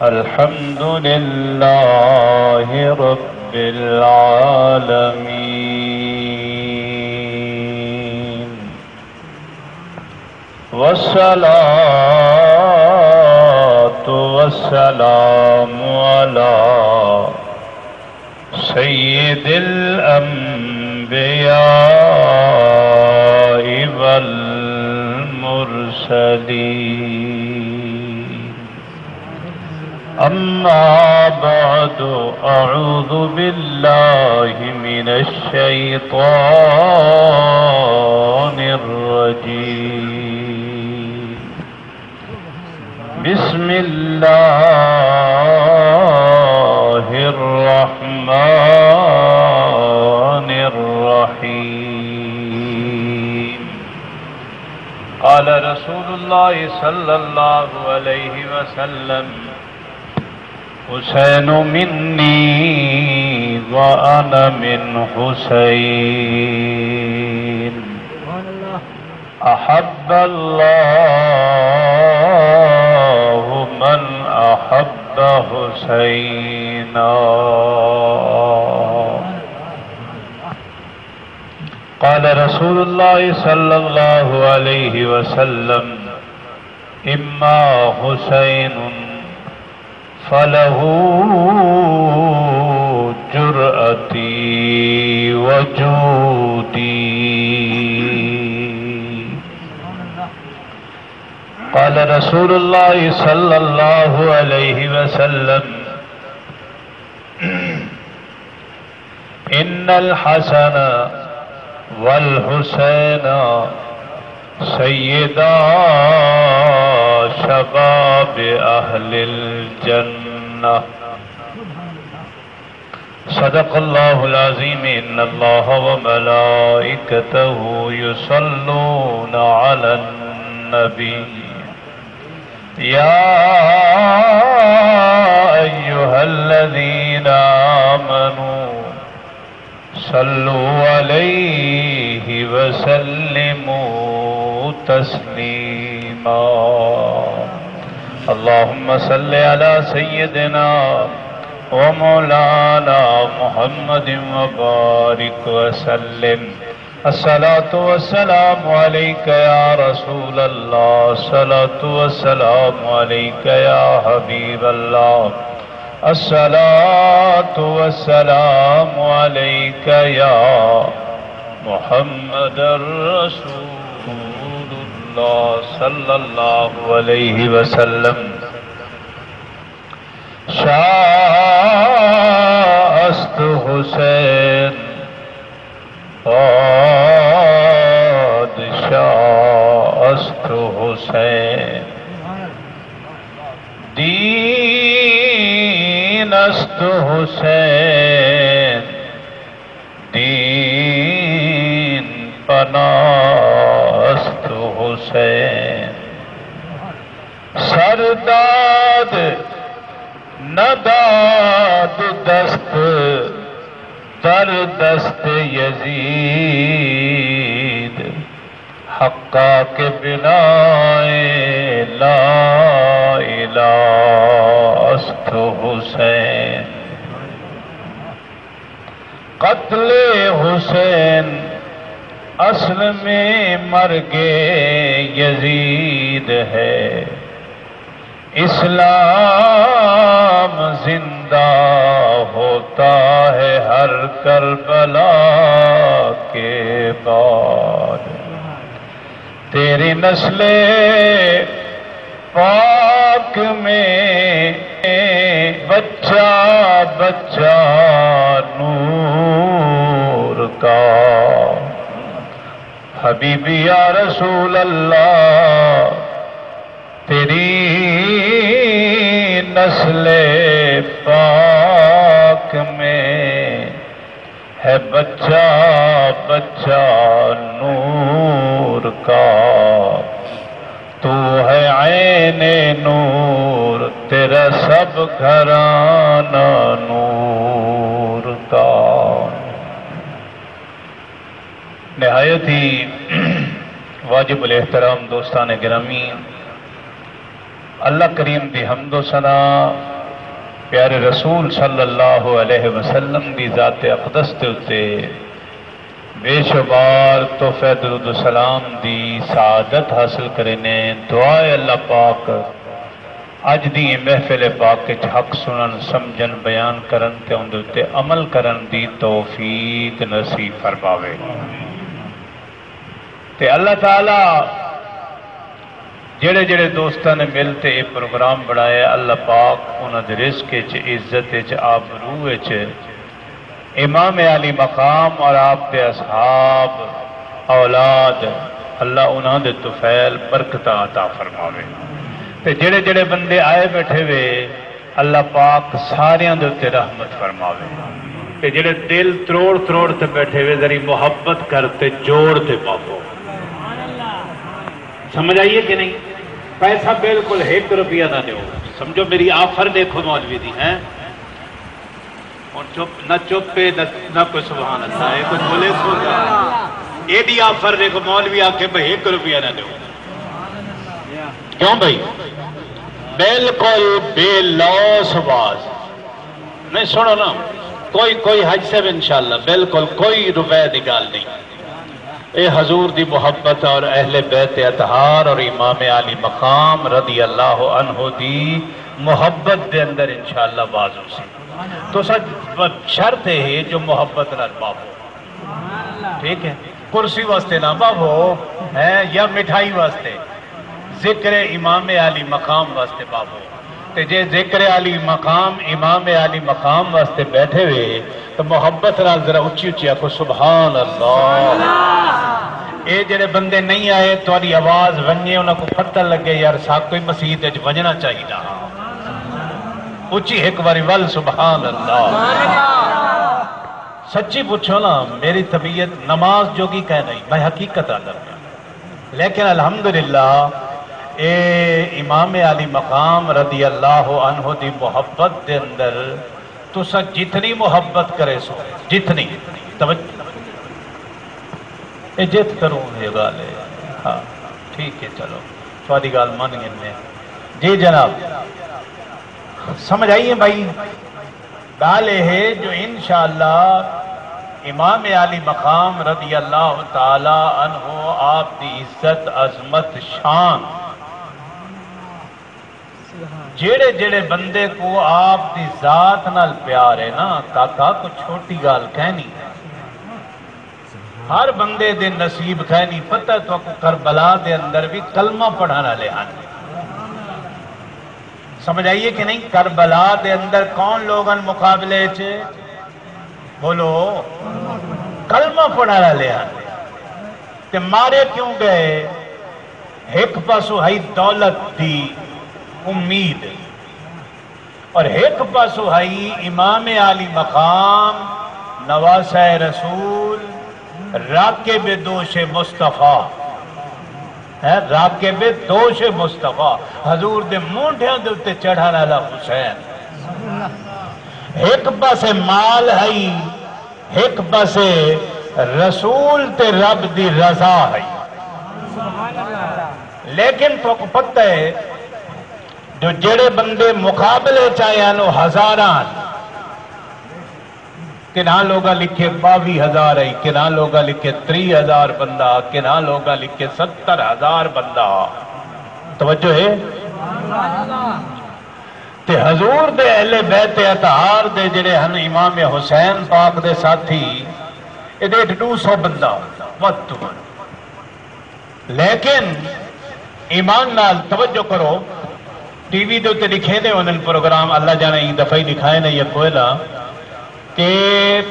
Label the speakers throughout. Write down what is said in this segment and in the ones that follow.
Speaker 1: الحمد لله رب العالمين والصلاة والسلام على سيد الأنبياء والمرسلين أما بعد أعوذ بالله من الشيطان الرجيم بسم الله الرحمن الرحيم قال رسول الله صلى الله عليه وسلم حسين مني وأنا من حسين أحب الله من أحب حسينا قال رسول الله صلى الله عليه وسلم إما حسين فله جرأتي وجودي قال رسول الله صلى الله عليه وسلم إن الحسن والحسين سيدا شباب أهل الجنة صدق الله العظيم إن الله وملائكته يصلون على النبي يا أيها الذين آمنوا صلوا عليه وسلموا تسليما اللهم صل على سيدنا ومولانا محمد وبارك وسلم الصلاة والسلام عليك يا رسول الله الصلاة والسلام عليك يا حبيب الله الصلاة والسلام عليك يا محمد رسول الله صلى الله عليه وسلم شاست حسين قد شاست حسين دین است حسین دین پناست حسین سرداد نداد دست در دست یزید حقا کے بنائے لا الہ است حسین قتل حسین اصل میں مرگ یزید ہے اسلام زندہ ہوتا ہے ہر کربلا کے بعد تیری نسل پاک میں بچہ بچہ نور کا حبیبی یا رسول اللہ تیری نسل پاک میں ہے بچہ بچہ نور کا تو ہے عین نور تیرا سب گھرانہ نور کا نہایت ہی واجب الاحترام دوستان گرامی، اللہ کریم دی حمد و ثنا پیارے رسول صلی اللہ علیہ وسلم دی ذات اقدس دے اتے بے شمار تحفے درود و سلام دی سعادت حاصل کرنے دعائے اللہ پاک اج دی محفل پاک کے حق سنن سمجھن بیان کرن تے اندر تے عمل کرن دی توفیق نصیب فرماوے تے اللہ تعالی جڑے جڑے دوستاں نے مل تے یہ پروگرام بنایا اللہ پاک انہاں دے رزق وچ عزت وچ آبرو وچ امام علی مقام اور آپ دے اصحاب اولاد اللہ انہاں دے طفیل برکت عطا فرماوے تے جڑے جڑے بندے آئے بیٹھے وے اللہ پاک ساریاں دے تے رحمت فرماوے تے جڑے دل تروڑ تروڑ تے بیٹھے وے ذری محبت کرتے جوڑ تے پاو سمجھ آئیے کہ نہیں پیسہ بالکل 1 روپیہ نہ دیو سمجھو میری آفر دیکھو مولوی دی ہیں اور چپ نہ چپے نہ کوئی سبحان اللہ ہے کچھ بولے سو یہ بھی آفر دیکھو مولوی آ کے بھائی 1 روپیہ نہ دو کیوں بھائی بالکل بے لوس باز نہیں سنو نا کوئی حج سے انشاءاللہ بالکل کوئی روپے دی گال نہیں اے حضور دی محبت اور اہل بیت اطہار اور امام علی مقام رضی اللہ عنہ دی محبت دے اندر انشاءاللہ بازو سی تو سچ شرط ہے جو محبت نہ باو ٹھیک ہے کرسی واسطے نہ باو ہے یا مٹھائی واسطے ذکر امام علی مقام واسطے باو تے جے ذکر علی مقام امام علی مقام واسطے بیٹھے ہوئے تو محبت نہ ذرا اچھی اچھی آکو سبحان اللہ اے جڑے بندے نہیں آئے تو آری آواز ونجے انہوں کو پتہ لگے یار ساتھ کوئی مسیح اچ وجنا چاہیے نا اچھی ایک باری ول سبحان اللہ سچی پوچھو نا میری طبیعت نماز جوگی کہہ نہیں میں حقیقت آدھر لیکن الحمدللہ اے امام علی مقام رضی اللہ عنہ دی محبت دے اندر تو سچ جتنی محبت کرے سو جتنی توجہ اے جت کروں یہ گال ہے ہاں ٹھیک ہے چلو تھوڑی گال مان گئے میں جی جناب سمجھ آئیے بھائی گال ہے جو انشاءاللہ امام علی مقام رضی اللہ تعالی عنہ آپ دی عزت عظمت شان جڑے جڑے بندے کو آپ دی ذات نال پیار ہے نا کاکا کو چھوٹی گال کہنی ہے ہر بندے دے نصیب کہنی پتہ تو کو کربلا دے اندر بھی کلمہ پڑھانا لے آنے سمجھ آئیے کہ نہیں کربلا دے اندر کون لوگن مقابلے چھے بولو کلمہ پڑھانا لے آنے تے مارے کیوں گئے ایک پاسو ہے دولت دی امید اور ایک پاسو ہے امام علی مقام نواسہ رسول راکب دوش مصطفیٰ ہے راکب دوش مصطفیٰ حضور دے مونڈیاں دے اتے چڑھانا لا حسین ایک پاسے مال ہے ایک پاسے رسول تے رب دی رضا ہے لیکن تو کو پتہ ہے جو جڑے بندے مقابلے چاہے نو ہزاران کنہاں لوگا لکھے 22,000 ہے کنہاں لوگا لکھے 30,000 بندہ کنہاں لوگا لکھے 70,000 بندہ توجہ ہے تے حضور دے اہل بیت اطہار دے جڑے ہن امام حسین پاک دے ساتھی یہ 200 بندہ وقت لیکن ایمان نال توجہ کرو ٹی وی دے لکھے دے انہوں پروگرام اللہ جانے ہی دفعی دکھائے نے یہ کوئلہ کہ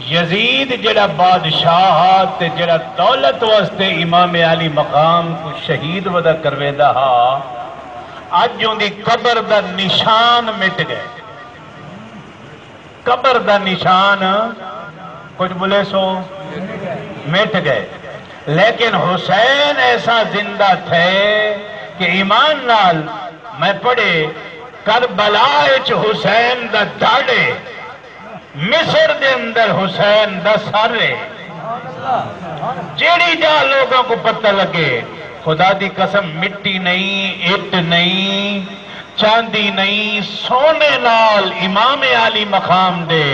Speaker 1: یزید جڑا بادشاہ تے جڑا دولت واسطے امام علی مقام کو شہید ودا کروے دا آج ان دی قبر دا نشان مٹ گئے قبر دا نشان کچھ بولے سو مٹ گئے لیکن حسین ایسا زندہ تھے کہ ایمان نال میں پڑھے کربلا اچ حسین دا داڑے مصر دے اندر حسین دا سارے جیڑی جا لوگوں کو پتہ لگے خدا دی قسم مٹی نہیں اٹ نہیں چاندی نہیں سونے نال امام علی مقام دے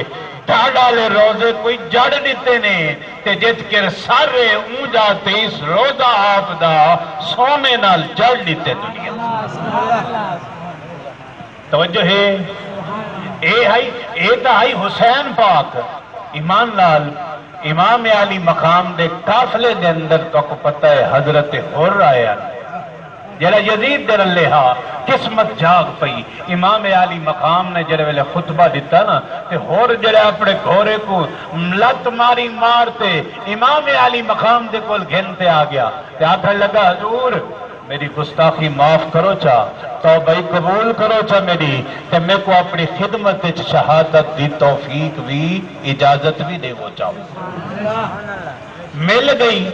Speaker 1: ڈاڈا لے روزے کوئی جڑ دیتے نے تے جت کر سارے اونجا تیس روزہ آپ دا سونے نال جڑ دیتے دنیا توجہ ہے اے تا ہے حسین پاک ایمان لال امام علی مقام دے قافلے دے اندر تو کو پتہ ہے حضرت حر آیا جڑا یزید دے رلے ہا قسمت جاگ پئی امام علی مقام نے جڑے ویلے خطبہ دیتا نا تے ہور جڑے اپنے گھوڑے کو لت ماری مارتے امام علی مقام دے کول گھنتے آ گیا تے آکھن لگا حضور میری گستاخی معاف کرو چا توبہ قبول کرو چا میری تے میں کو اپنی خدمت شہادت دی توفیق بھی اجازت بھی دے وہ چاہوں مل گئی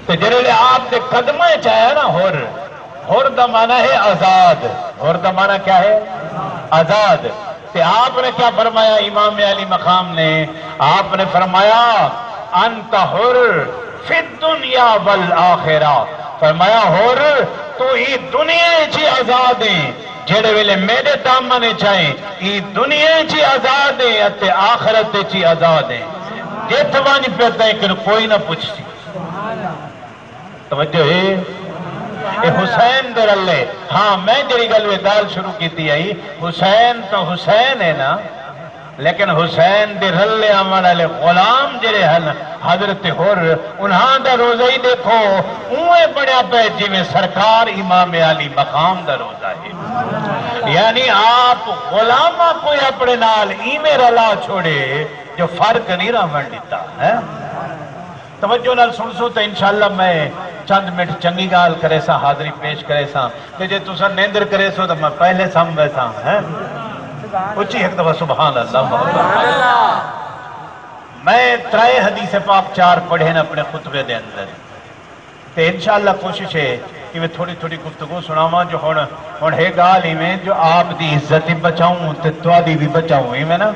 Speaker 1: تے جڑے آپ دے قدمہ چاہیا نا ہور دا معنی ہے آزاد ہور دا معنی کیا ہے آزاد تے آپ نے کیا فرمایا امام علی مقام نے آپ نے فرمایا انت حر فی الدنیا والآخرہ فرمایا ہور تو ہی دنیا چی آزاد ہیں جڑے ویلے میرے دامنے چاہیں ہی دنیا چی آزاد ہیں اتے آخرت چی آزاد ہیں جیت وانی پیتا ہے کہ کوئی نہ پوچھتی توجہ ہے اے حسین در اللہ ہاں میں جڑی گلوے گال شروع کی تھی آئی حسین تو حسین ہے نا لیکن حسین دے رلے آمانا لے غلام جڑے ہیں حضرت حر انہاں دا روزہ ہی دیکھو اوہ بڑیا پہ جی میں سرکار امام علی مقام دا روزہ ہے یعنی آپ غلامہ کوئی اپنے نال ایمیں رلا چھوڑے جو فرق نہیں رہا دیتا ہے توجہ نال سن سو تو انشاءاللہ میں چند منٹ چنگی گال کرے سا حاضری پیش کرے سا کہ جے تسا نیندر کرے سو تو میں پہلے سامنے سا ہے اچھی ایک دفعہ سبحان اللہ میں ترائے حدیث پاک 4 پڑھے نا اپنے خطبے دے اندر تے انشاءاللہ کوشش ہے کہ میں تھوڑی تھوڑی گفتگو سناواں جو ہن ہے گال ہی میں جو آپ دی عزت بچاؤں تے تواڈی بھی بچاؤں ہی میں نا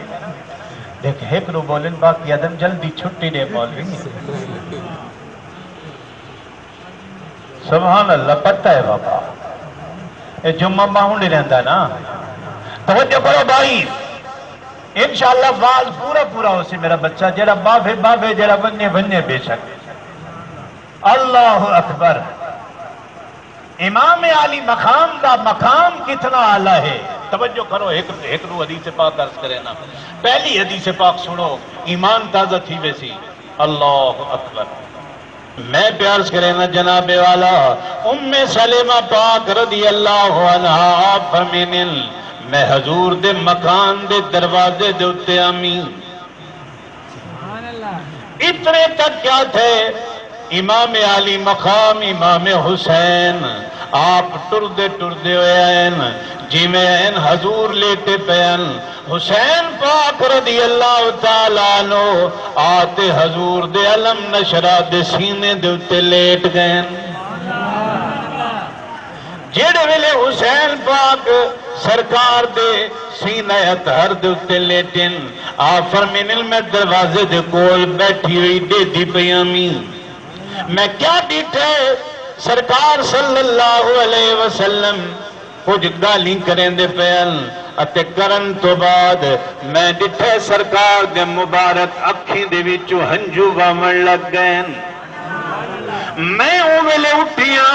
Speaker 1: دیکھ ایک نو بولن باقی ادم جلدی چھٹی دے مولوی سبحان اللہ پتہ ہے بابا یہ جمعہ باہوں نہیں رہندا نا توجہ کرو بھائی انشاءاللہ واز پورا ہو سی میرا بچہ جڑا بابے جڑا بننے بے شک اللہ اکبر امام علی مقام دا مقام کتنا اعلیٰ ہے توجہ کرو ایک رو حدیث پاک عرض کرے نا پہلی حدیث پاک سنو ایمان تازہ تھی ویسی اللہ اکبر میں پیارس کرے نا جناب والا ام سلمہ پاک رضی اللہ عنہ فرمینن میں حضور دے مکان دے دروازے دے اتے آمی اتنے تک کیا تھے امام علی مقام امام حسین آپ ٹردے ہوئے ہیں جی میں ہیں حضور لیٹے پہن حسین پاک رضی اللہ تعالیٰ عنہ آتے حضور دے علم نشرہ دے سینے دے اتے لیٹ گئے جیڑے ویلے حسین پاک سرکار دے سینہ اطہر دے اتے لیٹن آپ فرمینل میں دروازے دے کول بیٹھی ہوئی دے دی پیامی میں کیا ڈیٹھے سرکار صلی اللہ علیہ وسلم کچھ گالی کریں دے پہل اتے کرن تو بعد میں ڈٹھے سرکار دے مبارک اکھی دے وچو ہنجو وامن لگ گئے میں اویلے اٹھیاں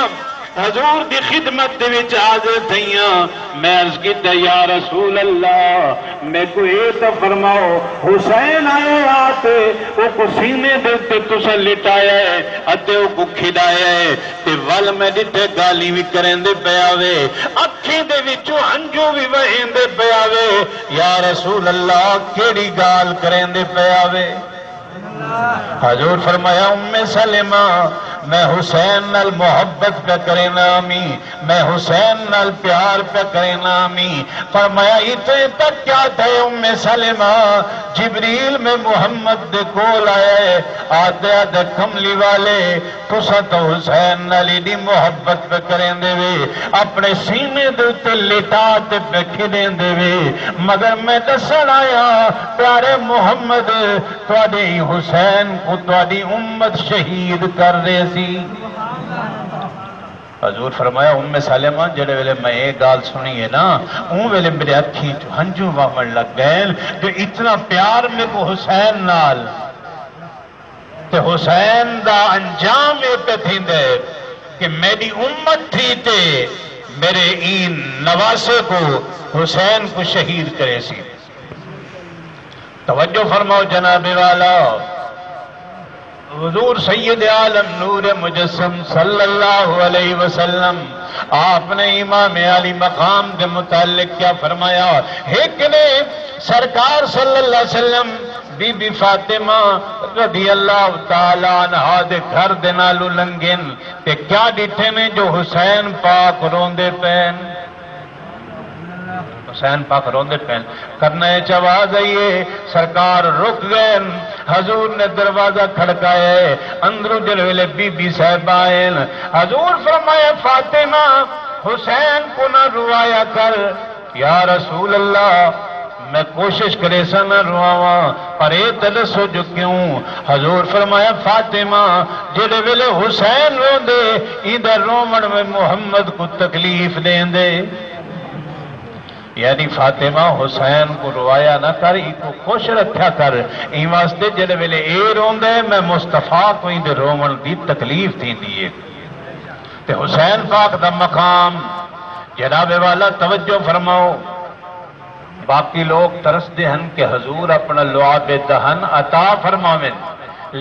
Speaker 1: حضور دی خدمت دے وچ حاضر تھیاں میں عرض کیتا یا رسول اللہ میں کو یہ تو فرماؤ حسین آئے آتے وہ کو سینے دے تے تسا لٹایا ہے اتے وہ کو کھدایا ہے تے ول میں ڈٹھے گالی بھی کریں دے پیاوے اکھی دے وچو ہنجو بھی وہیں دے پیاوے یا رسول اللہ کیڑی گال کریں دے پیاوے حضور فرمایا ام سلمہ میں حسین نال محبت پہ کرے نامی میں حسین نال پیار پہ کرے نامی فرمایا اتنے تک کیا تھے ام سلمہ جبریل میں محمد دے کول آئے آدھے کملی والے تسا تو حسین نال دی محبت پہ کریں دے وے اپنے سینے دے تے لٹا تے پہ کھدیں دے وے مگر میں دسن آیا پیارے محمد تواڈے حسین کو تواڈی امت شہید کر دے سی حضور فرمایا ام سلمہ جڑے ویلے میں یہ گال سنی ہے نا اون ویلے میرے اکھی ہنجو وہمن لگ گئے جو اتنا پیار میں کو حسین نال تے حسین دا انجام یہ پہ تھیندے کہ میری امت تھی تے میرے این نواسے کو حسین کو شہید کرے سی. توجہ فرماؤ جناب والا، حضور سید عالم نور مجسم صلی اللہ علیہ وسلم آپ نے امام علی مقام کے متعلق کیا فرمایا؟ ایک نے سرکار صلی اللہ علیہ وسلم بی بی فاطمہ رضی اللہ تعالی عنہا دے گھر دے نالو لنگن تے کیا ڈٹھے میں جو حسین پاک روندے پین، حسین پاک روندے پین کرنا ہے چواز آئیے سرکار رک گئے. حضور نے دروازہ کھڑکائے، اندروں جلویلے بی بی صاحب آئین. حضور فرمایا فاطمہ حسین کو نہ روایا کر. یا رسول اللہ میں کوشش کرے سا نہ رواواں پر اے تلسو جو کیوں؟ حضور فرمایا فاطمہ جڑے ویلے حسین روندے ادھر رومن میں محمد کو تکلیف دیں دے. یعنی فاطمہ حسین کو روایا نہ کر، ای کو خوش رکھا کر. این واسطے جڑے ویلے اے روندے میں مصطفیٰ کو اندے رومن دی تکلیف تھی دیئے. تے حسین پاک دا مقام جناب والا توجہ فرماؤ. باقی لوگ ترسدے ہن کہ حضور اپنا لعاب دہن عطا فرماویں،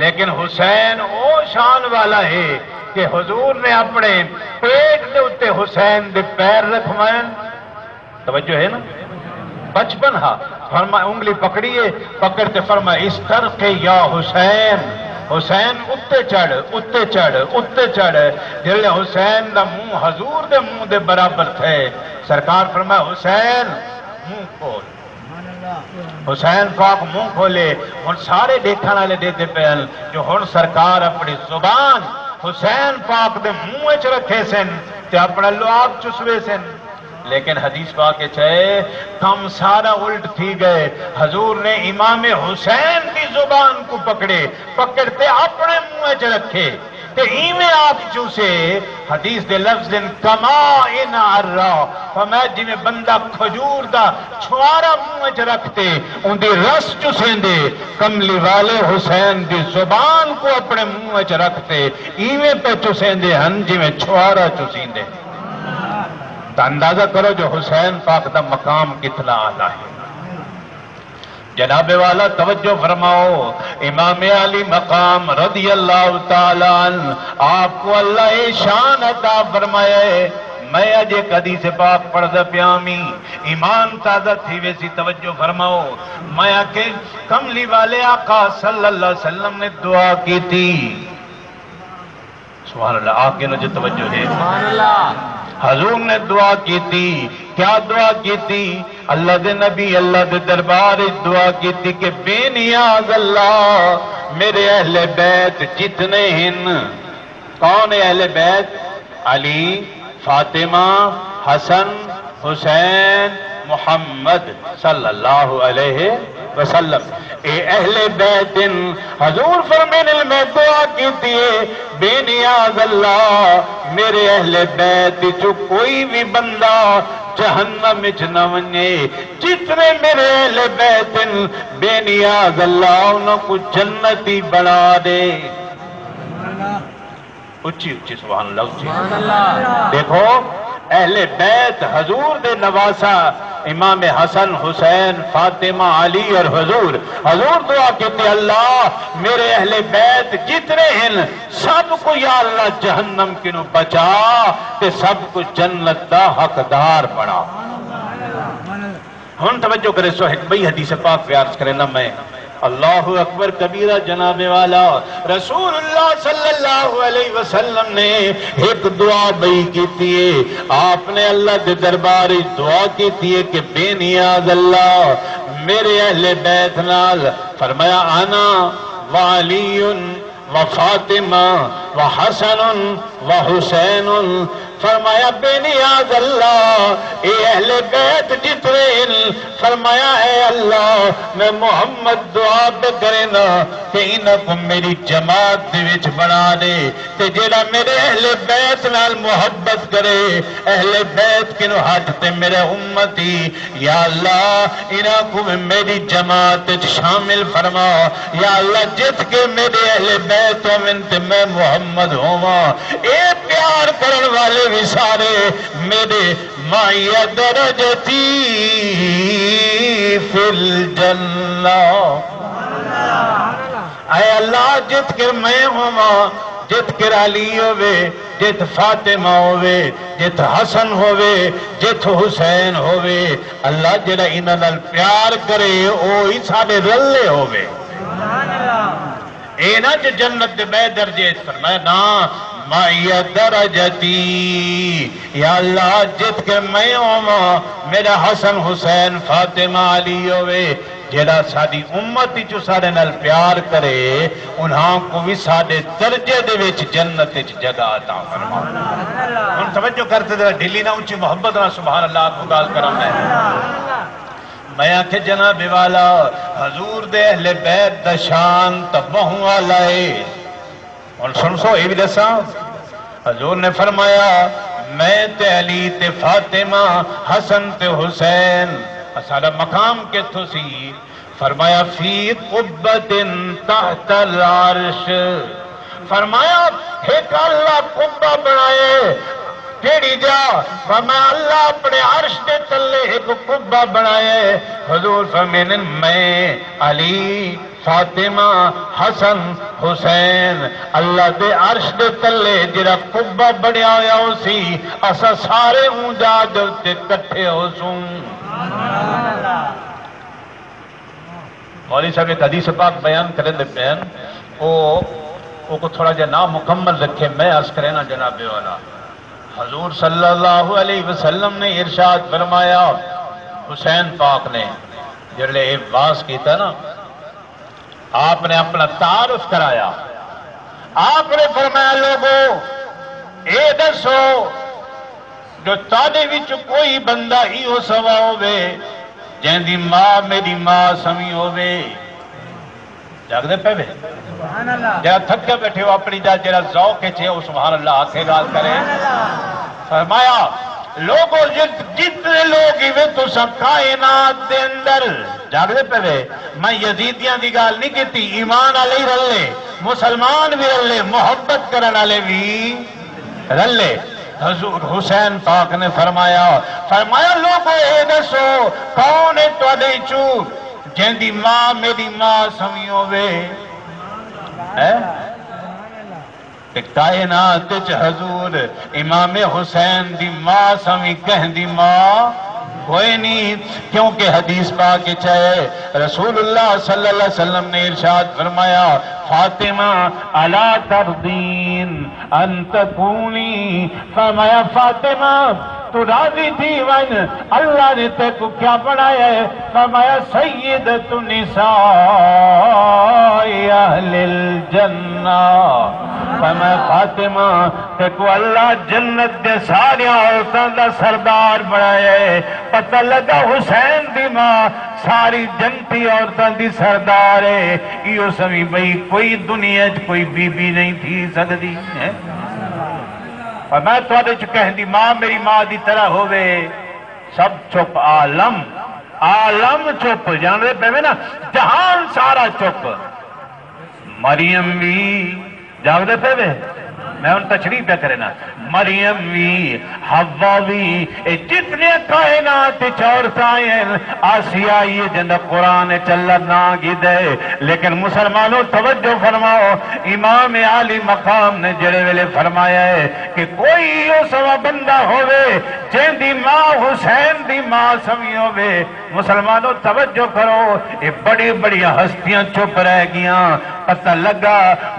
Speaker 1: لیکن حسین او شان والا ہے کہ حضور نے اپنے پیٹ دے اتے حسین دے پیر رکھوائیں. توجہ ہے نا؟ بچپن ہاں فرمایا انگلی پکڑیے، پکڑتے فرمایا اس طرف یا حسین، حسین اتے چڑھ اتے چڑھ اتے چڑھ. جلے حسین دا منہ حضور دے منہ دے برابر تھے. سرکار فرمایا حسین منہ کھول. حسین پاک منہ کھولے. ہن سارے دیکھنے والے دیتے پہل جو ہن سرکار اپنی زبان حسین پاک دے منہ وچ رکھے سن تے اپنا لعاب چسوے سن. لیکن حدیث پاک چاہے کم سارا الٹ تھی گئے. حضور نے امام حسین کی زبان کو پکڑتے اپنے منہ چ رکھے تے ایویں آپ چوسے. حدیث دے لفظ دن کما ان ارا فرمایا جی میں بندہ کھجور دا چھوارا منہ چ رکھتے ان دی رس چوسیں دے. کملی والے حسین دی زبان کو اپنے منہ چ رکھتے ایویں پہ چوسیں دے ہن جی میں چھوارا چوسیں دے. تو اندازہ کرو جو حسین پاک دا مقام کتنا اعلیٰ ہے. جناب والا توجہ فرماؤ. امام علی مقام رضی اللہ تعالیٰ عنہ آپ کو اللہ شان عطا فرمائے. میں اجے کدی سے پاک پڑھدا پیامی ایمان تازہ تھی ویسی. توجہ فرماؤ. میں کہ کملی والے آقا صلی اللہ علیہ وسلم نے دعا کی تھی. سبحان اللہ. آگے نہ جو توجہ ہے سبحان اللہ. حضور نے دعا کی تھی. کیا دعا کی تھی؟ اللہ دے نبی اللہ دے دربار دعا کی تھی کہ بے نیاز اللہ میرے اہل بیت جتنے ہیں. کون ہے اہل بیت؟ علی، فاطمہ، حسن، حسین، محمد صلی اللہ علیہ وسلم. اے اہل بیت حضور فرمینے میں دعا کی تھی بے نیاز اللہ میرے اہل بیت جو کوئی بھی بندہ جہنم وچ نہ ونجے. جتنے میرے اہل بیت بے نیاز اللہ انہوں کو جنتی بنا دے. اچھی اچھی سبحان اللہ اچھی. دیکھو اہل بیت حضور دے نواسا امام حسن، حسین، فاطمہ، علی اور حضور دعا کہتے اللہ میرے اہل بیت جتنے ہیں سب کو یا اللہ جہنم کنو بچا تے سب کو جنت دا حقدار بنا. ہن توجہ کرے سو ایک بئی حدیث پاک پیار کرے نا. میں اللہ اکبر کبیرہ جناب والا رسول اللہ صلی اللہ علیہ وسلم نے ایک دعا بئی کی تھی. آپ نے اللہ دے دربار دعا کی تھی کہ بے نیاز اللہ میرے اہل بیت نال فرمایا انا وعلی وفاطمہ وحسن وحسین فرمایا بے نیاز اللہ اے اہل بیت جتنے فرمایا اے اللہ میں محمد دعا پہ کرے نا کہ انہاں کو میری جماعت دے وچ بنا دے تے جیڑا میرے اہل بیت نال محبت کرے اہل بیت کنو ہاتھ تے میرے امتی یا اللہ انہاں کو میری جماعت شامل فرما یا اللہ جت کے میرے اہل بیت تے میں محمد ہوا اے پیار کرن والے بھی سارے میرے مائی درجتی فی الجنہ اے اللہ جت کے میں ہوا جت کر علی ہوئے جت فاطمہ ہوئے جت حسن ہوئے جت حسین ہوئے اللہ جڑا انہاں نال پیار کرے اوہی ساڈے رلے ہوئے اے نا جو جنت دے بے درجے فرمایا نا مائی درجتی یا اللہ جت کے میں ہوا میرا حسن حسین فاطمہ علی ہوئے جیڑا ساری امت جو سارے نال پیار کرے انہاں کو بھی سارے درجے دے وچ جنت وچ جگہ عطا فرما ان توجہ کرتے دے ڈھلی نہ اونچی محبت نہ سبحان اللہ کو گال کرم ہے میں آکھے جناب والا حضور دے اہل بیت دا شان تبہوں والا ہے اور سن سو یہ بھی دسا حضور نے فرمایا میں تے علی تے فاطمہ حسن تے حسین سارا مقام کے تو سی فرمایا فی قبت تحت العرش فرمایا ایک اللہ قبہ بنائے کیڑی جا فرمایا اللہ اپنے عرش دے تلے ایک قبہ بنائے حضور فرمائیں میں علی فاطمہ حسن حسین اللہ دے عرش دے تلے جرا قبہ بنیا ہویا ہو سی اسا سارے ہوں جا دے کٹھے ہو سوں مولوی صاحب ایک حدیث پاک بیان کریں دے پین وہ کو تھوڑا جا نامکمل رکھے میں عرض کریں نا جناب والا حضور صلی اللہ علیہ وسلم نے ارشاد فرمایا حسین پاک نے جڑے باس کیتا نا آپ نے اپنا تعارف کرایا آپ نے فرمایا لوگوں اے دسو جو تاڑے وچ کوئی بندہ ہی ہو سوا ہوئے جن دی ماں میری ماں سمی ہوئے جاگ دے پہ بے جہاں تھکے بیٹھے ہو اپنی جہاں ذوق چھے وہ سبحان اللہ آنکھیں گال کرے فرمایا لوگوں جتنے لوگ ہی تو سب کائنات دے اندر جاگ دے پہ بے میں یزیدیاں دی گال نہیں کہتی ایمان علیہ رلے مسلمان بھی رلے محبت کرن علیہ بھی رلے حضور حسین پاک نے فرمایا لوگوں اے دسو کون ہے تواڈے چوں جن دی ماں میری ماں سمی ہوئے کائنات حضور امام حسین دی ماں سمی کہن دی ماں کوئی نہیں کیونکہ حدیث پاک چاہے رسول اللہ صلی اللہ علیہ وسلم نے ارشاد فرمایا فاطمہ الا ترضین ان تکونی فرمایا فاطمہ تو راضی تھی ون اللہ نے تے کو کیا بنایا ہے فرمایا سیدۃ النساء اہل الجنہ فرمایا فاطمہ تے کو اللہ جنت دے ساری عورتوں دا سردار بنایا ہے پتہ لگا حسین دی ماں ساری جنتی عورتوں دی سردار ہے یہ سمی بھئی کوئی دنیا کوئی بی بی نہیں تھی سکتی ہے اور میں تھوڑے کہن دی ماں میری ماں دی طرح ہوئے سب چپ عالم چپ جان رہے پہ نا جہان سارا چپ مریم بھی جاگ دے پہ میں ان تشریح پہ کرے نا مریم بھی حوا بھی جتنے کائنات عورتیں ہیں آسیہ یہ جن قرآن چلنا نہ گی دے لیکن مسلمانوں توجہ فرماؤ امام عالی مقام نے جڑے ویلے فرمایا ہے کہ کوئی یہ سوا بندہ ہوئے جن دی ماں حسین دی ماں سمی ہوئے مسلمانوں توجہ کرو یہ بڑی بڑی ہستیاں چپ رہ گیاں پتہ لگا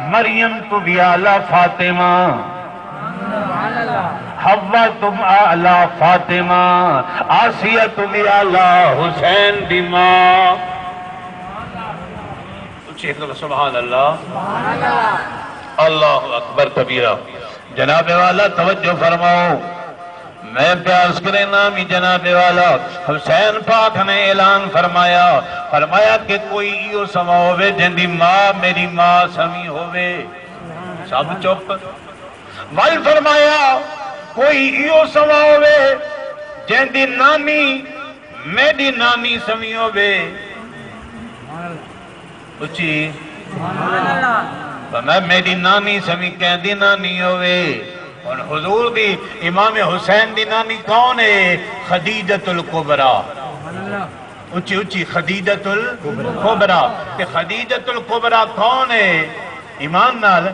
Speaker 1: مریم تو بھی اعلیٰ فاطمہ حوا تم اعلیٰ فاطمہ آسیہ تم بھی اعلیٰ حسین دی ماں سبحان اللہ اللہ اکبر کبیرہ جناب والا توجہ فرماؤ میں پیاس کرے نامی جناب والا حسین پاک نے اعلان فرمایا کہ کوئی ایو سما ہوئے جن دی ماں میری ماں سمی ہوئے، سب چپ۔ وال فرمایا کوئی ایو سما ہوئے جن دی نانی میری نانی سمی ہوئے، اچھی فرمایا میری نانی سمی کہہ دی نانی ہوئے۔ اور حضور دی امام حسین دی نانی کون ہے؟ خدیجۃ الکبریٰ، اچھی اچھی خدیجۃ الکبریٰ۔ کہ خدیجۃ الکبریٰ کون ہے؟ ایمان نال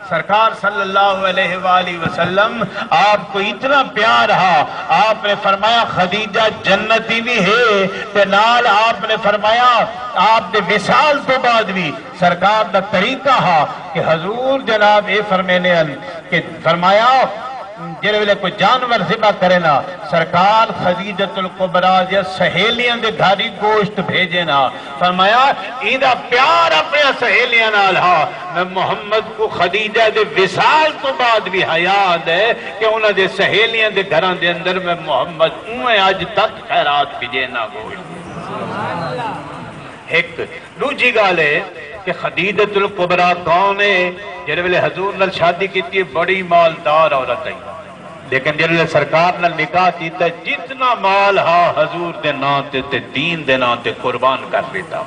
Speaker 1: سرکار صلی اللہ علیہ وآلہ وسلم آپ کو اتنا پیار رہا، آپ نے فرمایا خدیجہ جنتی بھی ہے، تے نال آپ نے فرمایا آپ نے وصال تو بعد بھی سرکار دا طریقہ ہا کہ حضور جناب اے فرمینے کہ فرمایا جنہوں نے کوئی جانور ذبح کرے نا سرکار خدیجۃ الکبریٰ یا سہیلیاں دے گھاری گوشت بھیجے نا، فرمایا ایدہ پیار اپنے سہیلیاں نال ہا۔ میں محمد کو خدیجہ دے وصال تو بعد بھی حیات ہے کہ انہوں دے سہیلیاں دے گھران دے اندر میں محمد انہیں آج تک خیرات بھیجے نا گوشت۔ ایک دوجی گال ہے کہ خدیجۃ الکبریٰ کون ہے؟ جنہوں نے حضور نال شادی کی تھی بڑی مالدار عورت ہے، لیکن جنہوں نے سرکار نال نکاح کیتا جتنا مال ہا حضور دے نام تے دین دے نام تے قربان کر دیتا۔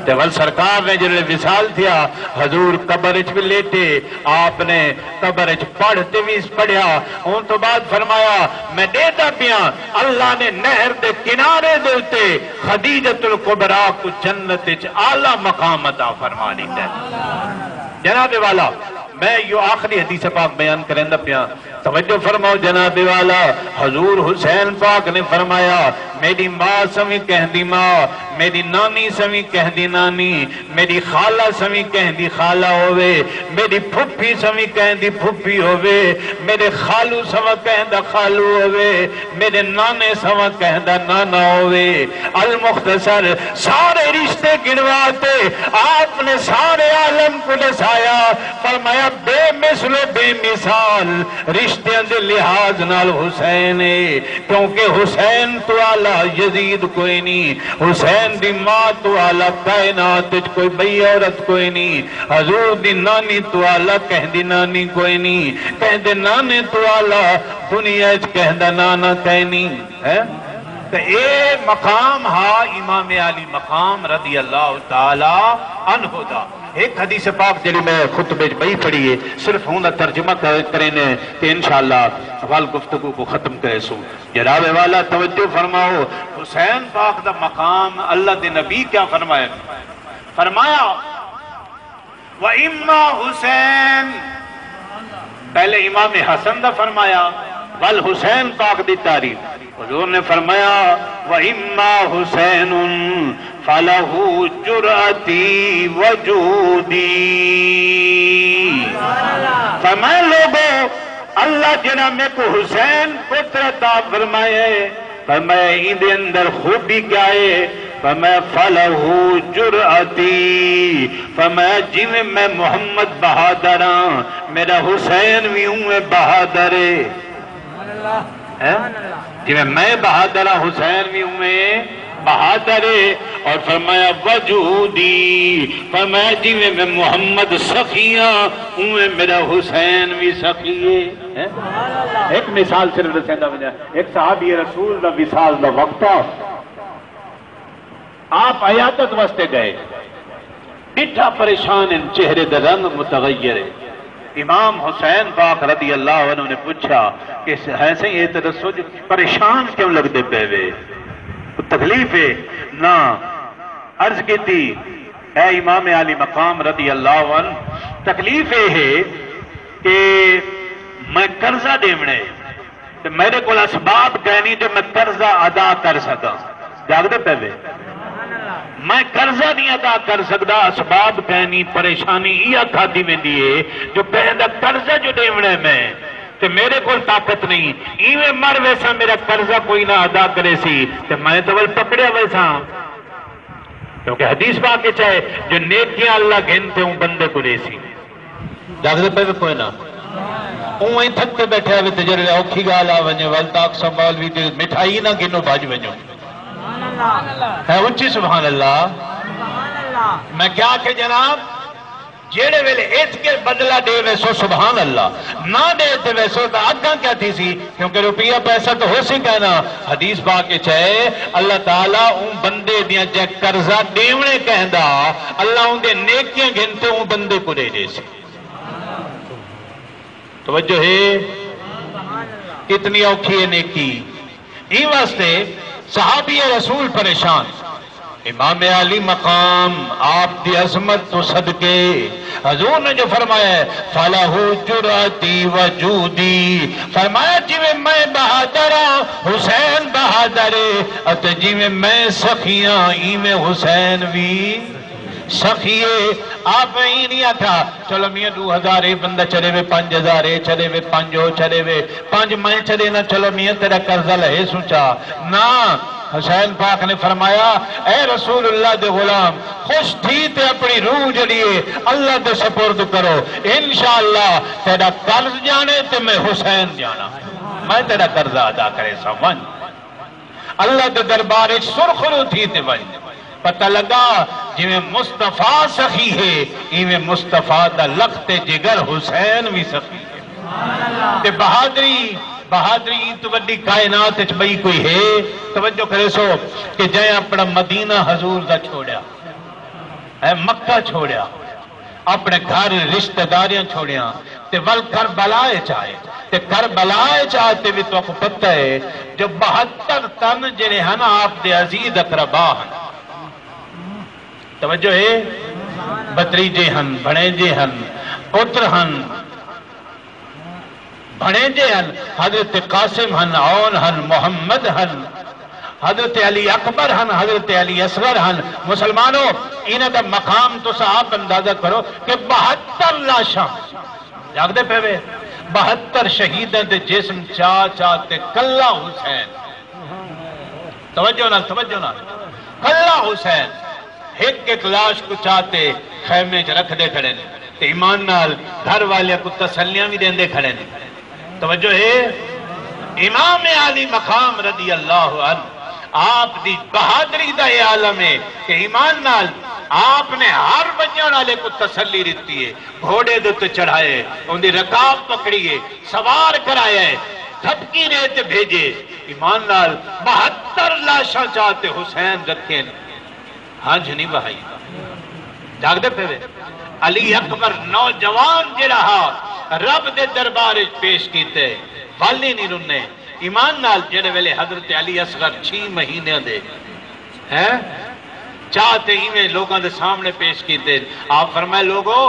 Speaker 1: تے ول سرکار نے جنہوں نے وصال تھیا حضور قبرچ بھی لیٹے، آپ نے قبرچ پڑھتے بھی پڑھیا، ان تو بعد فرمایا میں دیتا پیاں اللہ نے نہر دے کنارے دیتے خدیجۃ الکبریٰ کو جنت اعلیٰ مقام عطا فرما دیتا ہے۔ جناب والا میں یہ آخری حدیث پاک بیان کریں دا پیاں توجہ فرماؤ جناب والا، حضور حسین پاک نے فرمایا میری ماں سمی کہہ دی ماں، میری نانی سمی کہہ دی نانی، میری خالہ سمی کہہ دی خالہ ہوئے، میری پھپھی سمی کہہ دی پھپھی ہوئے، میرے خالو سوا کہہ دا خالو ہوئے، میرے نانے سوا کہہ دا نانا ہوئے۔ المختصر سارے رشتے گنواتے آپ نے سارے عالم کو دسایا، فرمایا بے مثل و بے مثال رشتے دے لحاظ نال حسین ہے، کیونکہ حسین تو اعلیٰ یزید کوئی نہیں، حسین دی ماں تو اعلیٰ کائنات کوئی بئی عورت کوئی نہیں، حضور دی نانی تو اعلیٰ کہہ دی نانی کوئی نہیں، کہہ دے نانے تو اعلیٰ دنیا کہہ دا نانا کوئی نہیں ہے۔ تو اے مقام ہا امام علی مقام رضی اللہ تعالی عنہ دا۔ ایک حدیث پاک جلی میں خطبے بئی پڑھی ہے، صرف ہوں ترجمہ کرنے کہ انشاءاللہ وال گفتگو کو ختم کرے سو۔ جناب والا توجہ فرماؤ، حسین پاک دا مقام اللہ دے نبی کیا فرمایا؟ فرمایا وَإِمَّا حسین، پہلے امام حسن دا فرمایا وال حسین پاک دی تعریف، حضور نے فرمایا وَإِمَّا حُسَيْنٌ فَلَهُ جُرْأَتِي وَجُودِي۔ فرمائے لوگوں اللہ جنہ میں کو حسین پتر عطا فرمائے، فرمائے ان دے اندر خوبی کیا ہے؟ فرمائے فَلَهُ جُرْأَتِي، فرمائے جی میں محمد بہادر ہاں میرا حسین بھی ہوں بہادر ہے، جی میں بہادر حسین بھی ہوں بہادر ہے۔ اور فرمایا وجودی، فرمایا جی میں محمد سخیاں ہوں میرا حسین بھی سخی ہے۔ ایک مثال صرف رسیدہ وجہ، ایک صحابی رسول دا وصال دا وقتا آپ عیادت واسطے گئے، ڈٹھا پریشان ان چہرے دا رنگ متغیر ہے۔ امام حسین پاک رضی اللہ عنہ نے پوچھا کہ ایسے یہ ترسو جو پریشان کیوں لگ دے پہوے، تکلیف ہے نا؟ عرض کی تھی اے امام علی مقام رضی اللہ عنہ تکلیف ہے کہ میں قرضہ دیونے تو میرے کو اسباب کہنی جو میں قرضہ ادا کر سکا، جاگ دے پہوے میں قرضہ نہیں ادا کر سکتا، اسباب کہنی پریشانی یہ کھاتی میں دیئے جو پہندہ قرضہ جو دیونے میں تو میرے کو طاقت نہیں، ایویں مر ویسا میرا قرضہ کوئی نہ ادا کرے سی تو میں تو بل پکڑے ویسا، کیونکہ حدیث باقی چاہے جو نیکیاں اللہ گھنتے ہوں بندے کو ریسی، جاگتے پہ کوئی نہ اوہیں تھک کے بیٹھے ہوئے تجربے اوکھی گال آ ونجے ولتاک مولوی تے مٹھائی نہ گنو بھاج ونجو ہے اچھی سبحان اللہ میں کیا کہ جناب جیڑے ویلے ایت کے بدلہ دے ویسو سبحان اللہ نہ دے تے ویسو تا اگاں کیا تھی سی کیونکہ روپیہ پیسہ تو ہو سی کہنا حدیث باقی چاہے اللہ تعالیٰ ان بندے دیا جے قرضہ دیونے کہندا اللہ ان دے نیکیاں گھنتے ان بندے کو دے دے سی توجہ ہے کتنی اوکھی ہے نیکی این واسطے صحابی رسول پریشان امام علی مقام آپ دی عظمت تو صدقے حضور نے جو فرمایا ہے فَلَهُ جُرَتِي وَجُودِي فرمایا جی میں بہادر حسین بہادر اتے جی میں سخیاں ای میں حسین بھی سخیے آپ ہی نہیں تھا چلو میاں 2000 بندہ چلے وے 5000 چلے وے 5 چلے وے 5 میں چلے نہ چلو میاں تیرا قرضہ لہے سوچا نہ حسین پاک نے فرمایا اے رسول اللہ دے غلام خوش تھی تے اپنی روح جڑیے اللہ دے سپرد کرو انشاءاللہ تیرا قرض جانے تے میں حسین جانا میں تیرا قرضہ ادا کرے سمجھ اللہ دے دربار سرخرو تھی تے ون پتہ لگا جی میں مصطفیٰ سخی ہے ای میں مصطفیٰ دا لخت جگر حسین بھی سخی ہے تے بہادری تو بڑی کائنات اچ بئی کوئی ہے توجہ کرے سو کہ جائے اپنا مدینہ حضور دا چھوڑیا اے مکہ چھوڑیا اپنے گھر رشتہ داریاں چھوڑیا تے ول کربلائے چاہے تے کربلائے چاہتے بھی تو پتہ ہے جو 72 تن جنہیں ہیں نا آپ دے عزیز اقربا ہیں توجہ ہے بتریجے ہن بھڑیجے ہن پتر ہن بھڑیجے ہن حضرت قاسم ہن عون ہن محمد ہن حضرت علی اکبر ہن حضرت علی اصغر ہن مسلمانوں انہاں دا مقام تو صاحب اندازہ کرو کہ 72 لاشاں جاگ دے پہ وے 72 شہیدیں دے جسم چاہتے کلہ حسین توجہ نہ کلہ حسین ایک لاش کو چاہتے خیمے چ رکھ دے کھڑے نے تے ایمان نال گھر والے کو تسلیاں بھی دیندے کھڑے نے توجہ ہے امام علی مقام رضی اللہ عنہ آپ دی بہادری دا یہ عالم ہے کہ ایمان نال آپ نے ہر بجن والے کو تسلی دیتی ہے گھوڑے دے تے چڑھائے ان دی رکاب پکڑیے سوار کرائے تھپکی نے تے بھیجے ایمان نال 72 لاشاں چاہتے حسین رکھے ہاں جنی بھائی جاگ دے پہ علی اکبر نوجوان جی رہا رب دے دربار پیش کیتے والی نہیں رننے ایمان نال جڑے ویلے حضرت علی اصغر 6 مہینے دے ہیں چاہتے ہی میں لوگوں دے سامنے پیش کیتے آپ فرمائے لوگوں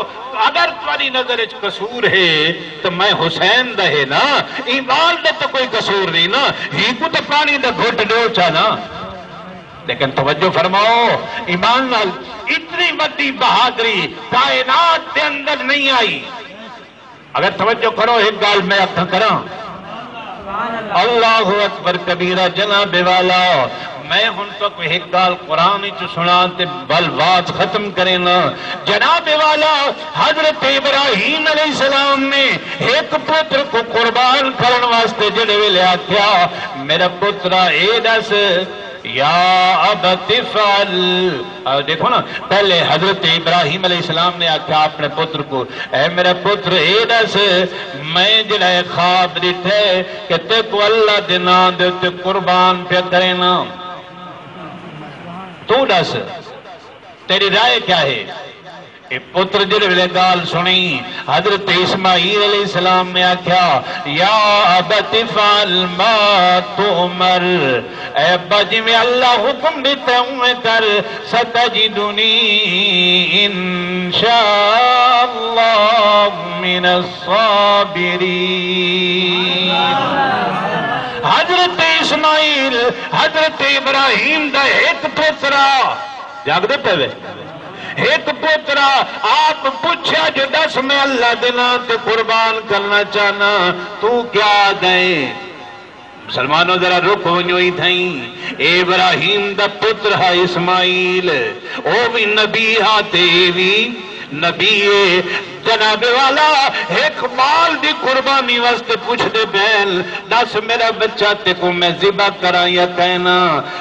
Speaker 1: اگر تمہاری نظر اچھ قصور ہے تو میں حسین دا ہے نا ایمان دے تو کوئی قصور نہیں نا ہی کو تو پانی دا گھٹ ڈو چانا لیکن توجہ فرماؤ ایمان نال اتنی بڑی بہادری کائنات دے اندر نہیں آئی اگر توجہ کرو ایک گال میں اکھا کراں اللہ اکبر کبیرہ جناب والا میں ہن تک ایک گال قرآن چ سناتے بلوات ختم کریں نا جناب والا حضرت ابراہیم علیہ السلام نے ایک پتر کو قربان کرن واسطے جڑے ویلے آکھیا میرا پترا اے دس یا ابت افعل دیکھو نا پہلے حضرت ابراہیم علیہ السلام نے آکھا اپنے پتر کو اے میرا پتر اے دس میں جڑا خواب دیٹھے کہ تے کو اللہ دینا دے تے قربان پہ کرے نا تو دس تیری رائے کیا ہے اے پتر جڑے ویلے گال سنی حضرت اسماعیل علیہ السلام نے آکھا یا ابت افعل ما تؤمر اے ابا جی میں اللہ حکم دیتا ہوں میں کر ستجدنی انشاءاللہ من الصابرین حضرت اسماعیل حضرت ابراہیم دا ایک پترا جاگ دے پہوے ایک پترا آپ پوچھا جو دس میں اللہ دینا تے قربان کرنا چاہنا تو کیا گئے مسلمانوں ذرا رک ونجوئی تھائیں ابراہیم دا پتر ہے اسماعیل او بھی نبی ہاتے بھی نبی جناب والا ایک مال دی قربانی واسطے پوچھ دے بہن دس میرا بچہ تے کو میں ذبح کرا یا کہنا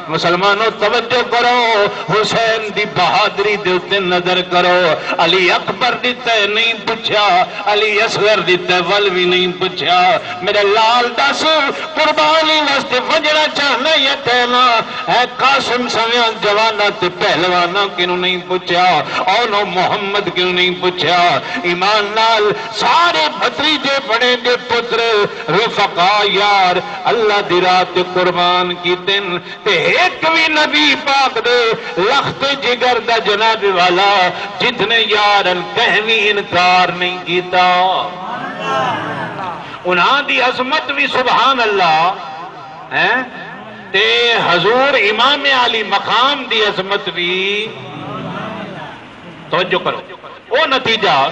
Speaker 1: مسلمانوں توجہ کرو حسین دی بہادری دے تے نظر کرو علی اکبر دیتا ہے نہیں پوچھا علی اصغر دیتا ہے ول بھی نہیں پوچھا میرے لال دس قربانی واسطے وجنا چاہنا یا کہنا اے قاسم سمیاں جوانا تے پہلوانا کیوں نہیں پوچھا اور محمد کیوں نہیں پوچھا ایمان نال سارے بھتیجے بڑے دے پتر رفقا یار اللہ دی رات قربان کی دن تے ایک بھی نبی پاک دے لخت جگر دا جناب والا جتنے یارن کہوی انکار نہیں کیتا انہاں دی عظمت بھی سبحان اللہ تے حضور امام علی مقام دی عظمت بھی توجہ کرو وہ نتیجہ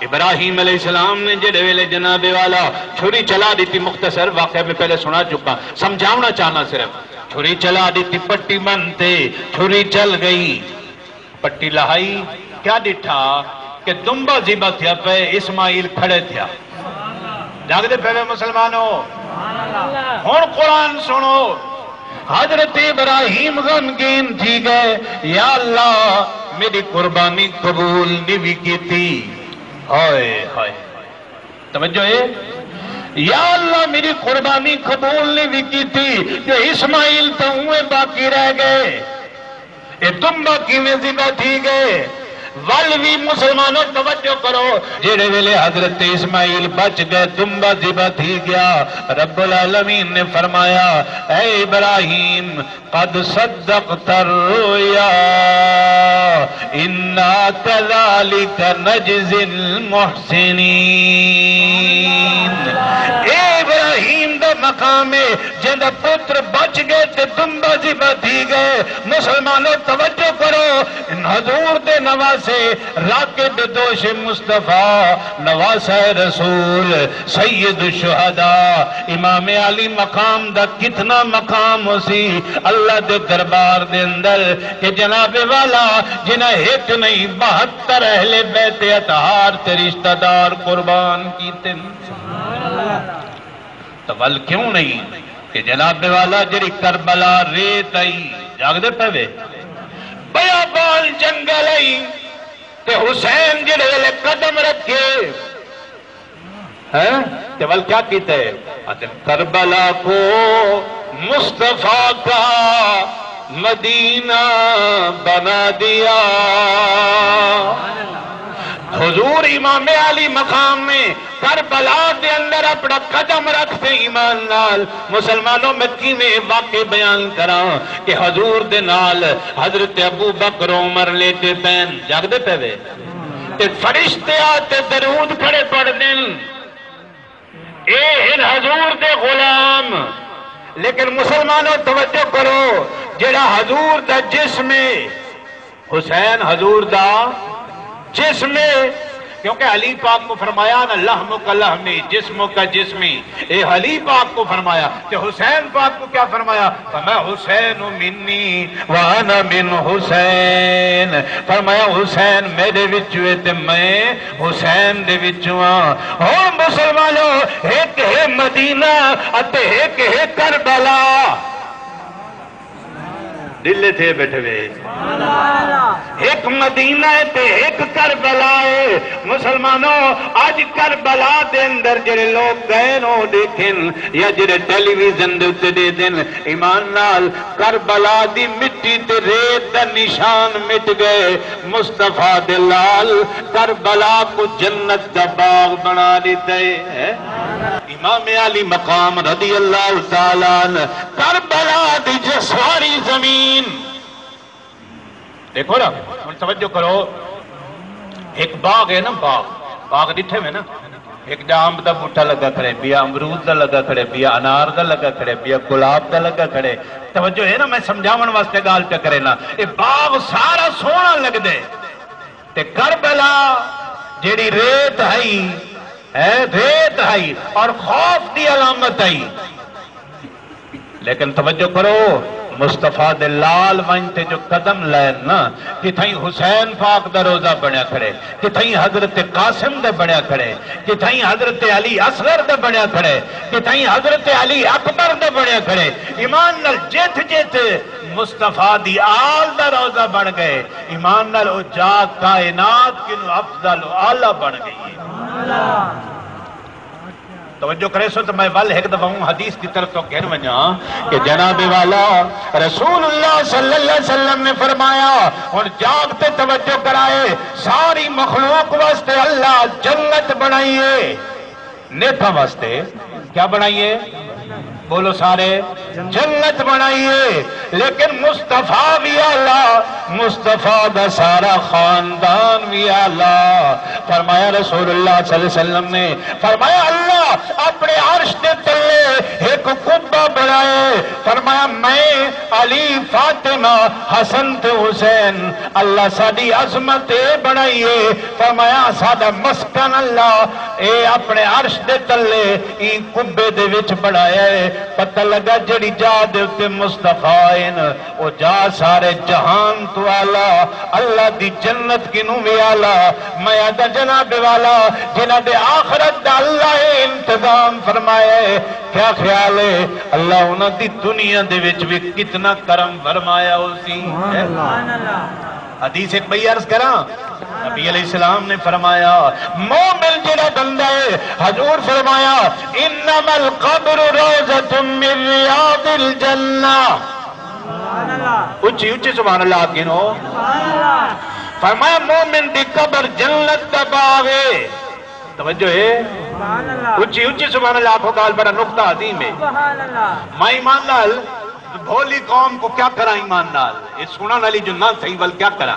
Speaker 1: ابراہیم علیہ السلام نے جڑے ویلے جناب والا چھری چلا دیتی مختصر واقعہ میں پہلے سنا چکا سمجھاؤنا چاہنا صرف چھری چلا دیتی پٹی بنتے چھری چل گئی پٹی لہائی کیا ڈٹھا کہ دمبا ذبح تھیا پہ اسماعیل کھڑے تھیا جاگ دے پہلے مسلمانوں ہون قرآن سنو حضرت ابراہیم غمگین تھی گئے یا اللہ میری قربانی قبول نہیں کی تھی ہائے ہائے توجہ ہے یا اللہ میری قربانی قبول نہیں کی تھی کہ اسماعیل تو ہوئے باقی رہ گئے اے تم باقی میں ذبح تھی گئے والوی مسلمانوں توجہ کرو جڑے ویلے حضرت اسماعیل بچ گئے دمبا ذبح تھی گیا رب العالمین نے فرمایا اے ابراہیم قد صدقت الرؤیا انا کذالک نجزی المحسنین اے ابراہیم دا مقام ہے جنہ پتر بچ گئے تے دمبا ذبح تھی گئے مسلمانوں توجہ کرو ان حضور دے نواز سے راکب دوش مصطفیٰ نواسہ رسول سید الشہداء امام علی مقام دا کتنا مقام ہو سی اللہ دے دربار دے اندر کہ جناب والا جنہ ایک نہیں 72 اہل بیت اطہار تے رشتہ دار قربان کیتے تو ول کیوں نہیں کہ جناب والا جری کربلا ریت آئی جاگ دے پہوے بیابان جنگل آئی کہ حسین جڑے لے قدم رکھے کہ ول کیا کیتے کربلا کو مصطفیٰ کا مدینہ بنا دیا حضور امام علی مقام میں کربلا دے اندر اپنا قدم رکھتے ایمان نال مسلمانوں میں کیویں واقع بیان کرا کہ حضور دے نال حضرت ابو بکر عمر لیتے پین جاگ دے پہوے تے فرشتے آتے درود کھڑے پڑھ دن اے ان حضور دے غلام لیکن مسلمانوں توجہ کرو جڑا حضور دا جسم حسین حضور دا جسم کیونکہ علی پاک کو فرمایا نا لحم کا لحمی جسم کا جسمی اے علی پاک کو فرمایا کہ حسین پاک کو کیا فرمایا فَمَا حُسَيْنُ مِنِّي وَأَنَا مِنْ حُسَيْن فرمایا حسین میرے وچوے تے میں حسین دے وچواں اور مسلمانوں ایک ہے مدینہ اتے ایک ہے کربلا دلے تھے بیٹھے ہوئے ایک مدینہ ہے تے ایک کربلا ہے مسلمانوں آج کربلا دے اندر جڑے لوگ گئے نو دیکھن یا جڑے ٹیلی ویژن دے اتے دے دن ایمان نال کربلا دی مٹی تے ریت دا نشان مٹ گئے مصطفیٰ دے لال کربلا کو جنت دا باغ بنا دیتے ہیں امام علی مقام رضی اللہ تعالیٰ عنہ کربلا دی جسواری زمین دیکھو نا توجہ کرو ایک باغ ہے نا باغ ڈٹھے میں نا ایک جامب دا بوٹا لگا کھڑے بیا امرود دا لگا کھڑے بیا انار دا لگا کھڑے بیا گلاب دا لگا کھڑے توجہ ہے نا میں سمجھاون واسطے گال پہ کرے نا یہ باغ سارا سونا لگ دے تے کربلا جیڑی ریت ہے اور خوف دی علامت ہے لیکن توجہ کرو مصطفیٰ دے لال ونجتے جو قدم لین نا کتھائیں حسین پاک دا روزہ بنیا کھڑے کتھائیں حضرت قاسم دے بنیا کھڑے کتھائیں حضرت علی اصغر دے بنیا کھڑے کتھائیں حضرت علی اکبر دے بنیا کھڑے ایمان نال جیت جیت مصطفیٰ دی آل دا روزہ بن گئے ایمان نال او جا کائنات کنو افضل و اعلیٰ بن گئی توجہ کرے سو تو میں ول ایک دفعہ ہوں حدیث کی طرف تو کہنے ونجا کہ جناب والا رسول اللہ صلی اللہ علیہ وسلم نے فرمایا اور جاگتے توجہ کرائے ساری مخلوق واسطے اللہ جنت بنائیے نیتھا واسطے کیا بنائیے بولو سارے جنت بنائیے لیکن مصطفیٰ بھی آلہ مصطفیٰ دا سارا خاندان بھی آلہ فرمایا رسول اللہ صلی اللہ علیہ وسلم نے فرمایا اللہ اپنے عرش دے تلے ایک قبہ بنائے فرمایا میں علی فاطمہ حسن تے حسین اللہ ساری عظمت بنائیے فرمایا سادہ مسکن اللہ اے اپنے عرش دے تلے این قبے دے وچ بنائے پتہ لگا جڑی جا دے اتے مصطفیٰ او جا سارے جہان تو آلہ اللہ دی جنت کنو بھی آلہ میں آدھا جناب والا جنہ دے آخرت دا اللہ انتظام فرمائے کیا خیال ہے اللہ انہوں دی دنیا دے وچ بھی کتنا کرم فرمایا اسی حدیث ایک بھئی عرض کرا نبی علیہ السلام نے فرمایا مومن جڑا بندہ ہے حضور فرمایا انما القبر روضۃ من ریاض الجنہ اچھی اچھی سبحان اللہ کینو فرمایا مومن دی قبر جنت دا باغ ہے توجہ ہے اچھی اچھی سبحان اللہ کو کال بڑا نقطہ عظیم ہے میں ایمان نال بھولی قوم کو کیا کرا ایمان نال یہ سننا نالی جو نہ صحیح بل کیا کرا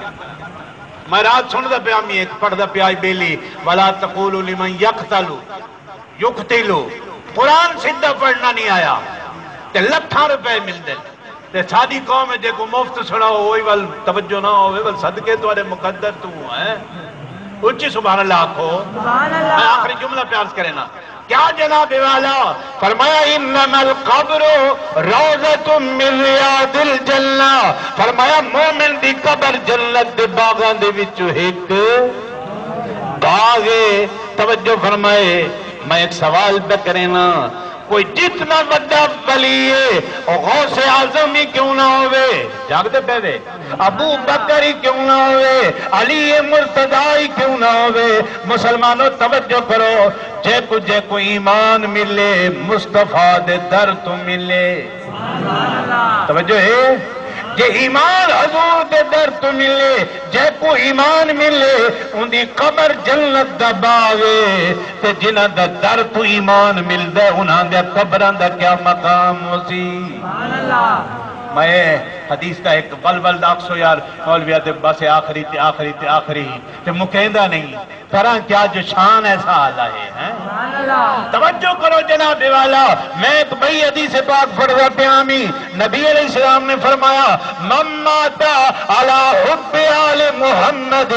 Speaker 1: میں رات سن دا پیامی ایک پڑھ دا پیائی بیلی وَلَا تَقُولُ لِمَنْ يَقْتَلُ يُقْتِلُ قرآن سدھا پڑھنا نہیں آیا تے لٹھا روپے مل دے تے سادی قوم ہے جے کو مفت سڑاؤ ہوئی وال توجہ نہ ہوئے وال صدقے تو آرے مقدر تو ہیں اچھی سبحان اللہ کو میں آخری جملہ پیارس کرے نا کیا جناب والا فرمایا انما القبر روضۃ من ریاض الجنہ فرمایا مومن دی قبر جنت دے باغاں دے وچوں ایک باغ ہے توجہ فرمائے میں ایک سوال پہ کرے نا کوئی جتنا بڑا ولی ہے اور غوث اعظم ہی کیوں نہ ہوئے جاگتے پہلے ابو بکر ہی کیوں نہ ہوئے علی مرتضی کیوں نہ ہوئے مسلمانوں توجہ کرو جے کو ایمان ملے مصطفیٰ دے در تو ملے توجہ ہے جے ایمان حضور دے در تو ملے جے کو ایمان ملے ان دی قبر جنت دا باغے تے جنہ دا در تو ایمان مل دے انہاں دے قبران دا کیا مقام ہوسی میں حدیث کا ایک بلبل داکسو یار مولویہ دے بس آخری تے مکیندہ نہیں طرح کیا جو شان ایسا آلہ ہے توجہ کرو جناب والا میں ایک بھئی حدیث پاک فرضہ پیامی نبی علیہ السلام نے فرمایا من ماتا علی حب آل محمد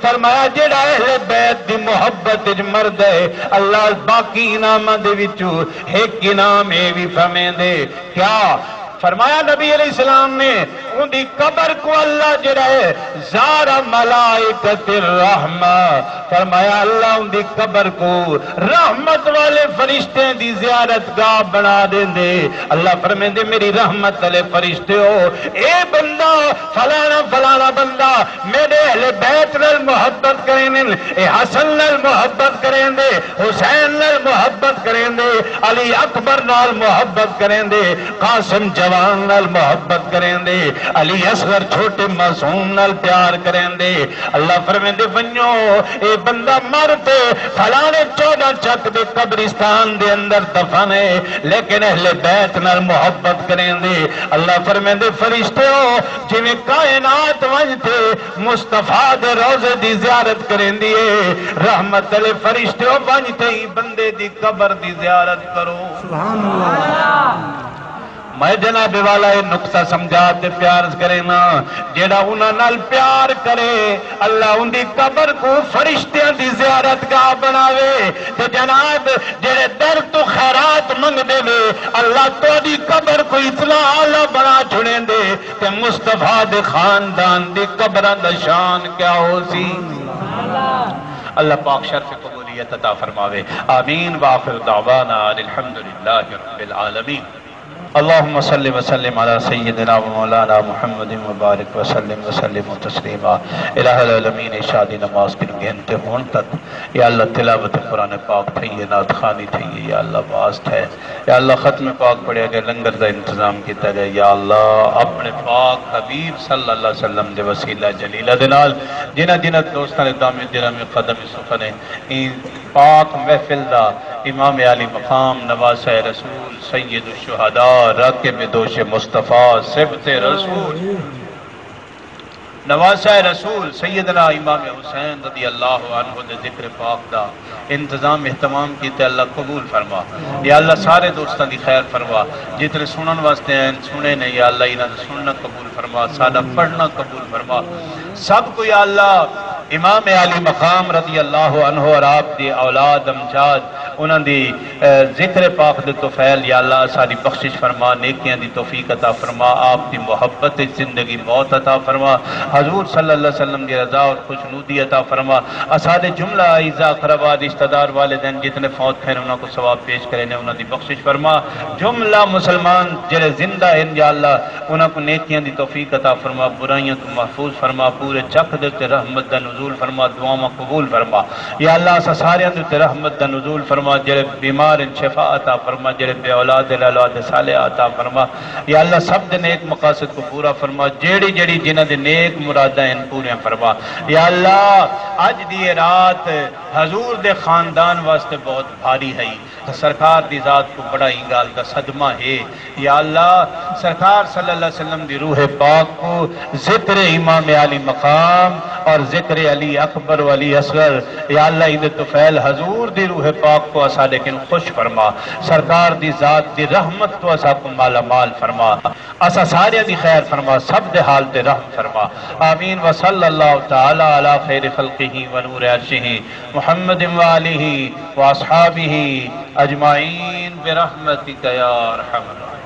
Speaker 1: فرمایا جڑا اہل بیت دی محبت مرد ہے اللہ باقی انامہ دے وچو ایک انام اے بھی فرمیں دے کیا فرمایا نبی علیہ السلام نے ان دی قبر کو اللہ جڑا ہے زار ملائکت الرحمہ فرمایا اللہ ان دی قبر کو رحمت والے فرشتے دی زیارت گاہ بنا دیں دے اللہ فرمائے دے میری رحمت والے فرشتے ہو اے بندہ فلانا بندہ میرے اہل بیت نال محبت کریں دے اے حسن نال محبت کریں دے حسین نال محبت کریں دے علی اکبر نال محبت کریں دے قاسم جوان نال محبت کریں دے علی اصغر چھوٹے معصوم نال پیار کریں دے اللہ فرمائے دے ونیو اے بندہ مرتے فلانے 14 چک دے قبرستان دے اندر دفن ہے لیکن اہل بیت نال محبت کریں دے اللہ فرمائے دے فرشتے ہو جنہیں کائنات وجھتے مصطفیٰ دے روزے دی زیارت کریں دیے رحمت علی فرشتے ہو وجھتے ہی بندے دی قبر دی زیارت کرو سبحان اللہ میں جناب والا یہ نقطہ سمجھا تے پیار کرے نا جیڑا انہاں نال پیار کرے اللہ ان دی قبر کو فرشتیاں دی زیارت گاہ بناوے تے جناب جڑے در تو خیرات منگ دے وے اللہ تو دی قبر کو اتنا اعلی بنا چھڑیں دے تے مصطفیٰ دے خاندان دی قبراں دا شان کیا ہو سی اللہ پاک شرف قبولیت عطا فرماوے آمین وآخر دعوانا الحمدللہ رب العالمین اللہم صلی وسلم علی سیدنا و مولانا محمد مبارک وسلم تسلیما الہ العالمین شادی نماز کی گھنٹے ہون تک یا اللہ تلاوت قرآن پاک تھئیے نعت خوانی تھئیے یا اللہ باست ہے یا اللہ ختم پاک پڑھے گئے لنگر دا انتظام کیتا گئے یا اللہ اپنے پاک حبیب صلی اللہ علیہ وسلم دے وسیلہ جلیلہ دنال جنہ دوستان دام درم قدم سخنے پاک محفل دا امام علی مقام نواسہ رسول سید الشہداء راکب دوش مصطفیٰ سبت رسول نواسہ رسول سیدنا امام حسین رضی اللہ عنہ دے ذکر پاک دا انتظام اہتمام کیتے اللہ قبول فرما یا اللہ سارے دوستان دی خیر فرما جتنے سنن واسطے ہیں سنے نہیں یا اللہ انہاں سننا قبول فرما سادہ پڑھنا قبول فرما سب کو یا اللہ امام علی مقام رضی اللہ عنہ اور آپ دی اولاد امجاد انہاں دی ذکر پاک دے توفیل یا اللہ ساری بخشش فرما نیکیاں دی توفیق عطا فرما آپ دی محبت زندگی موت عطا فرما حضور صلی اللہ علیہ وسلم کی رضا اور خوشنودی عطا فرما اساد جملہ اعزاء اقربا رشتہ دار والدین جتنے فوت ہیں انہاں کو ثواب پیش کرے نے انہاں دی بخشش فرما جملہ مسلمان جڑے زندہ ہیں یا اللہ انہاں کو نیکیاں دی توفیق عطا فرما برائیاں تو محفوظ فرما پورے چک دے تے رحمت دا نزول فرما دعاواں قبول فرما یا اللہ ساریاں دے تے رحمت دا نزول فرما جڑے بیمار ان شفا عطا فرما جڑے بے اولاد اولاد صالح عطا فرما یا اللہ سب دے نیک مقاصد کو پورا فرما جیڑی جنہاں دے نیک مراداں ان پوریاں فرما یا اللہ اج دی رات حضور دے خاندان واسطے بہت بھاری ہے سرکار دی ذات کو بڑا ہی گال دا صدمہ ہے یا اللہ سرکار صلی اللہ علیہ وسلم دی روح پاک کو ذکر امام علی مقام اور ذکر علی اکبر و علی اصغر یا اللہ ان توفیل حضور دی روح پاک کو اسا لیکن خوش فرما سرکار دی ذات دی رحمت تو اسا کو مالا مال فرما اسا سارے دی خیر فرما سب دے حال تے رحم فرما آمین وصلی اللہ تعالی علی خیر خلقہ و نور عرشہ محمد و آلہ و اصحابہ اجمعین برحمتک یا ارحم الراحمین